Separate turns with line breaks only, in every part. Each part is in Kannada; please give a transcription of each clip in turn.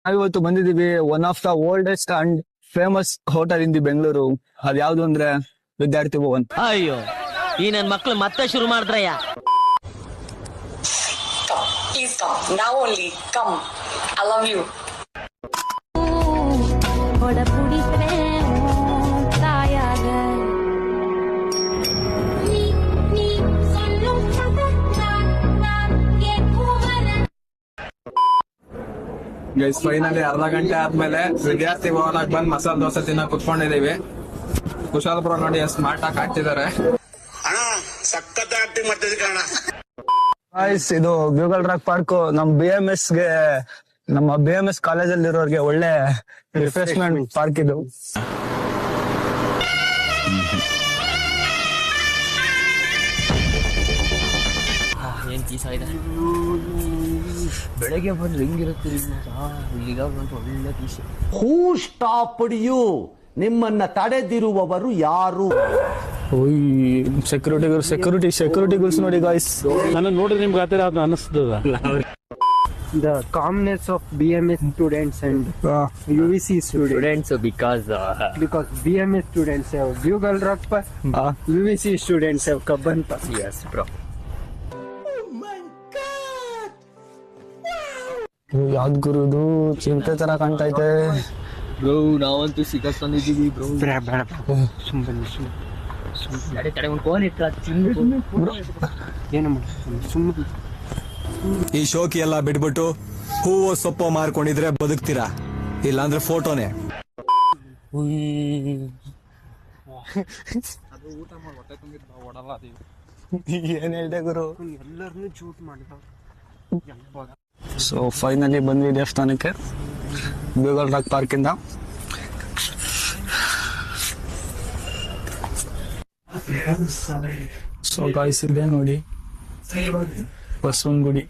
ನಾವಿವತ್ತು ಬಂದಿದೀವಿ one of the oldest and famous hotel in the Bengaluru. ಅದ್ ಯಾವ್ದು ಅಂದ್ರೆ ವಿದ್ಯಾರ್ಥಿ ಭವನ್.
ಅಯ್ಯೋ ಈ ನನ್ ಮಕ್ಳು ಮತ್ತೆ ಶುರು ಮಾಡಿದ್ರಯ್ಯ.
Please come. Now only. Come. I love you.
Guys finally ಅರ್ಧ ಗಂಟೆ ಆದ್ಮೇಲೆ ವಿದ್ಯಾರ್ಥಿ ಭವನಕ್ಕೆ ಬಂದ್ ಮಸಾಲ ದೋಸೆ ತಿನ್ನ ಕುತ್ಕೊಂಡಿದೀವಿ. ಕುಶಾಲಪುರ ನೋಡಿ ಸ್ಮಾರ್ಟ್ ಆಗಿ ಹಾಕ್ತಿದ್ದಾರೆ.
ಸಖತ್ ಆಕ್ಟಿಂಗ್ ಮಾಡ್ತಿದ್ದೆ ಕಣ.
ಇದು ಗೂಗಲ್ ರಾಕ್ ಪಾರ್ಕ್ ನಮ್ಮ ಬಿ ಎಂ ಎಸ್ ಕಾಲೇಜಲ್ಲಿ ಇರೋರಿಗೆ ಒಳ್ಳೆ ರಿಫ್ರೆಶ್ಮೆಂಟ್ ಪಾರ್ಕ್ ಇದು.
ಏನ್ ಪೀಸ ಇದೆ ಬೆಳಗ್ಗೆ ಬಂದ್ರೆ ಹೆಂಗಿರುತ್ತೆ ಈಗ ಒಳ್ಳೆ ಪೀಸ್.
Who stopped you? ನಿಮ್ಮನ್ನ ತಡೆದಿರುವವರು ಯಾರು?
ಸೆಕ್ಯೂರಿಟಿ ಗೂಲ್ಸ್ ನೋಡಿ ಗಾಯ್ಸ್.
ನಾನು ನೋಡಿದ್ರೆ ನಿಮ್ಗೆ ಆತರ ಅದು ಅನಿಸ್ತದ.
The calmness of BMS students and UVC students
because
BMS students have Google Rock Pass, UVC students have Kabban Pass.
yes bro.
ಯಾವ್ದು ಗುರುದು ಚಿಂತೆ ತರ ಕಾಣ್ತಾ ಐತೆ
ಬ್ರೋ. ನಾವಂತೂ ಸಿಕ್ಕಿದ್ದೀವಿ ಬ್ರೋ. ತಡೆ ಒಂದು ಫೋನ್ ಇಟ್ಟ
ಏನು ಸುಮ್ಮನೆ
ಈ ಶೋಕಿ ಎಲ್ಲ ಬಿಟ್ಬಿಟ್ಟು ಹೂವು ಸೊಪ್ಪು ಮಾರ್ಕೊಂಡಿದ್ರೆ ಬದುಕ್ತೀರಾ, ಇಲ್ಲಾಂದ್ರೆ ಫೋಟೋನೇ.
ಏನ್ ಹೇಳ್ದೆ ಗುರು.
ಎಲ್ಲರನ್ನೂ ಜೂಟ್ ಮಾಡಿದ.
ಸೊ ಫೈನಲಿ ಬಂದ್ವಿ ದೇವಸ್ಥಾನಕ್ಕೆ ಗೂಗಲ್ ರಾಕ್ ಪಾರ್ಕ್ ಇಂದ. ಸೊ ಗಾಯ್ಸ್ ಇದೆ ನೋಡಿ ಬಸವನಗುಡಿ.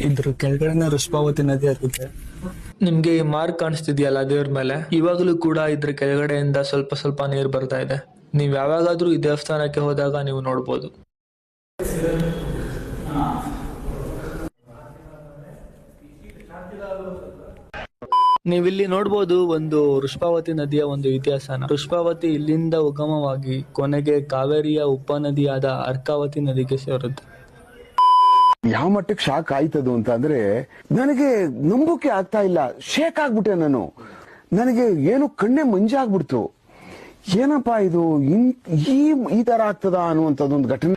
ಇದ್ರ ಕೆಳಗಡೆ ವೃಷಭಾವತಿ ನದಿ ಹರಿಯುತ್ತೆ. ನಿಮ್ಗೆ ಈ ಮಾರ್ಕ್ ಕಾಣಿಸ್ತಿದ್ಯಲ್ಲ ದೇವ್ರ ಮೇಲೆ, ಇವಾಗಲೂ ಕೂಡ ಇದ್ರ ಕೆಳಗಡೆಯಿಂದ ಸ್ವಲ್ಪ ಸ್ವಲ್ಪ ನೀರು ಬರ್ತಾ ಇದೆ. ನೀವ್ ಯಾವಾಗಾದ್ರೂ ಈ ದೇವಸ್ಥಾನಕ್ಕೆ ಹೋದಾಗ ನೀವು ನೋಡ್ಬೋದು. ನೀವಿಲ್ಲಿ ನೋಡ್ಬೋದು ಒಂದು ವೃಷಭಾವತಿ ನದಿಯ ಒಂದು ಇತಿಹಾಸನ. ವೃಷಭಾವತಿ ಇಲ್ಲಿಂದ ಉಗಮವಾಗಿ ಕೊನೆಗೆ ಕಾವೇರಿಯ ಉಪನದಿಯಾದ ಅರ್ಕಾವತಿ ನದಿಗೆ ಸೇರುತ್ತೆ.
ಯಾವ ಮಟ್ಟಕ್ಕೆ ಶಾಕ್ ಆಯ್ತದು ಅಂತ ಅಂದ್ರೆ ನನಗೆ ನಂಬೋಕೆ ಆಗ್ತಾ ಇಲ್ಲ. ಶೇಕ್ ಆಗ್ಬಿಟ್ಟೆ ನಾನು. ನನಗೆ ಏನು ಕಣ್ಣೆ ಮಂಜಾಗ್ಬಿಡ್ತು. ಏನಪ್ಪಾ ಇದು ಈ ತರ ಆಗ್ತದ ಅನ್ನುವಂಥದ್ದೊಂದು ಘಟನೆ.